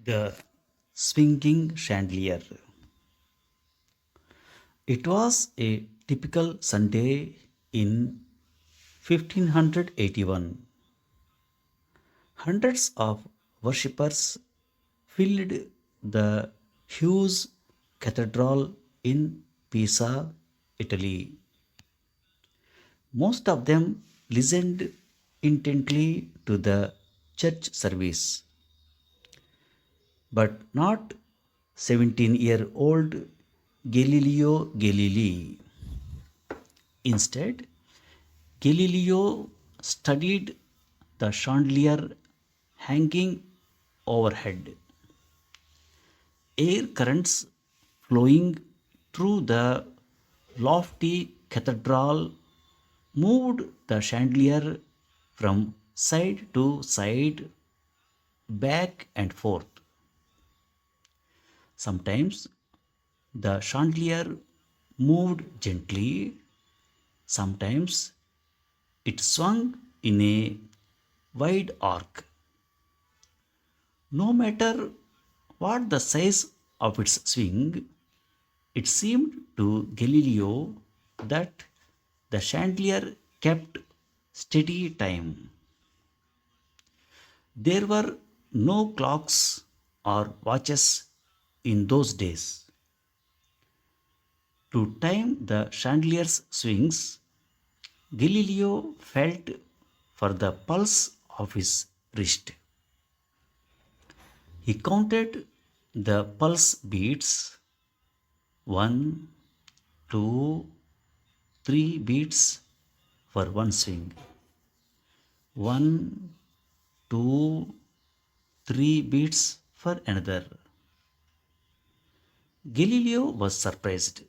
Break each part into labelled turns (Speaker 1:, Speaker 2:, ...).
Speaker 1: The swinging chandelier. It was a typical Sunday in 1581. Hundreds of worshippers filled the huge cathedral in Pisa, Italy. Most of them listened intently to the church service, but not 17-year-old Galileo Galilei. Instead, Galileo studied the chandelier hanging overhead. Air currents flowing through the lofty cathedral moved the chandelier from side to side, back and forth. Sometimes the chandelier moved gently, sometimes it swung in a wide arc. No matter what the size of its swing, it seemed to Galileo that the chandelier kept steady time. There were no clocks or watches in those days. To time the chandelier's swings, Galileo felt for the pulse of his wrist. He counted the pulse beats: one, two, three beats for one swing. One, two, three beats for another. Galileo was surprised.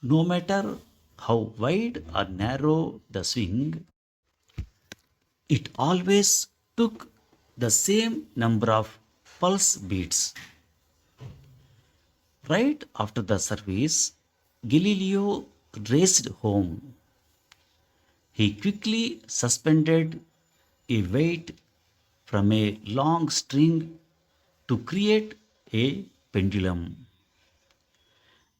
Speaker 1: No matter how wide or narrow the swing, it always took the same number of pulse beats. Right after the service, Galileo raced home. He quickly suspended a weight from a long string to create a pendulum.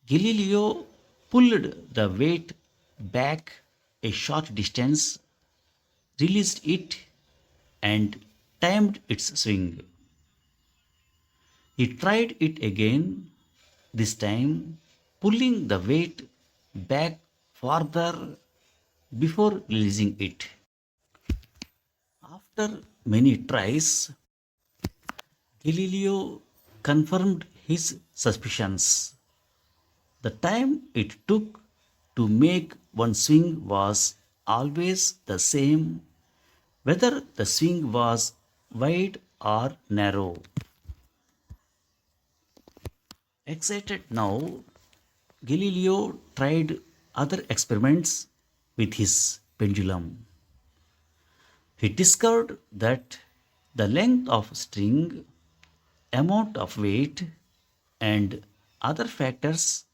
Speaker 1: Galileo pulled the weight back a short distance, released it, and timed its swing. He tried it again, this time pulling the weight back farther before releasing it. After many tries, Galileo confirmed his suspicions. The time it took to make one swing was always the same, whether the swing was wide or narrow. Excited now, Galileo tried other experiments with his pendulum. He discovered that the length of string, amount of weight, and other factors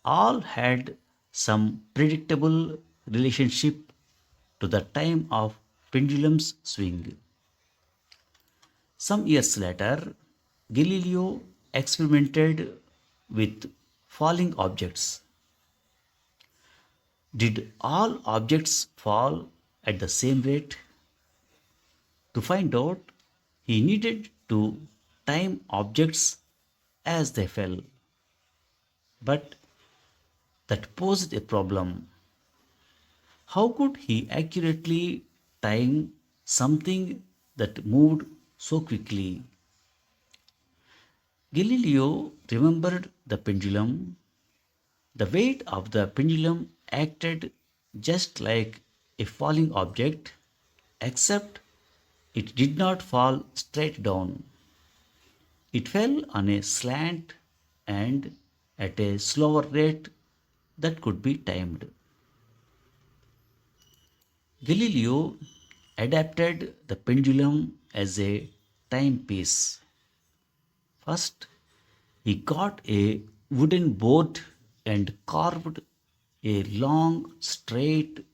Speaker 1: all had some predictable relationship to the time of pendulum's swing. Some years later, Galileo experimented with falling objects. Did all objects fall at the same rate? To find out, he needed to time objects as they fell. But that posed a problem. How could he accurately time something that moved so quickly? Galileo remembered the pendulum. The weight of the pendulum acted just like a falling object, except it did not fall straight down. It fell on a slant and at a slower rate that could be timed. Galileo adapted the pendulum as a timepiece. First, he got a wooden board and carved a long, straight,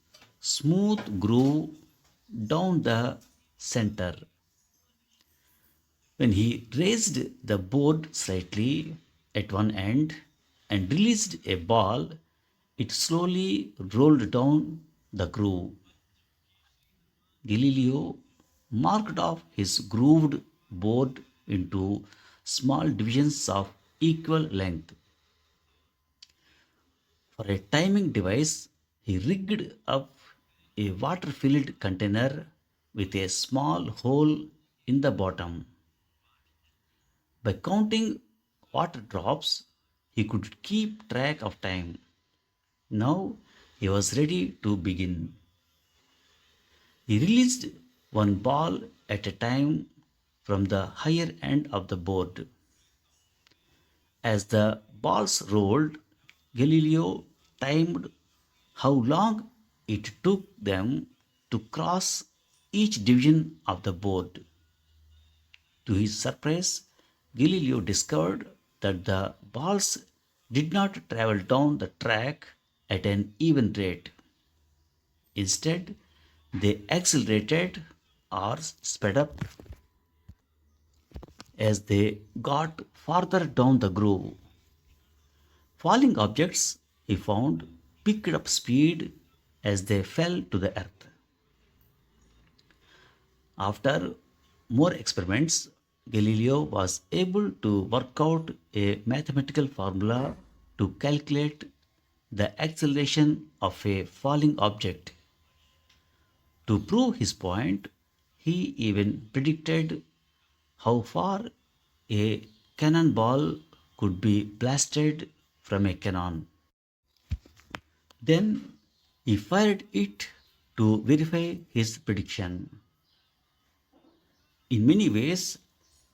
Speaker 1: smooth groove down the center. When he raised the board slightly at one end and released a ball, it slowly rolled down the groove. Galileo marked off his grooved board into small divisions of equal length. For a timing device, he rigged up a water filled container with a small hole in the bottom. By counting water drops, he could keep track of time. Now he was ready to begin. He released one ball at a time from the higher end of the board. As the balls rolled, Galileo timed how long it took them to cross each division of the board. To his surprise, Galileo discovered that the balls did not travel down the track at an even rate. Instead, they accelerated or sped up as they got farther down the groove. Falling objects, he found, picked up speed as they fell to the earth. After more experiments, Galileo was able to work out a mathematical formula to calculate the acceleration of a falling object. To prove his point, he even predicted how far a cannonball could be blasted from a cannon. Then he fired it to verify his prediction. In many ways,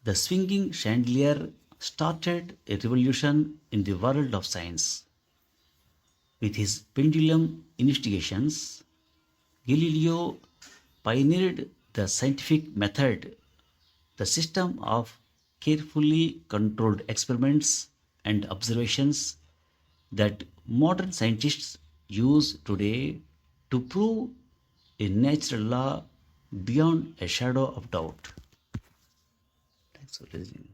Speaker 1: the swinging chandelier started a revolution in the world of science. With his pendulum investigations, Galileo pioneered the scientific method, the system of carefully controlled experiments and observations that modern scientists use today to prove a natural law beyond a shadow of doubt. Thanks for listening.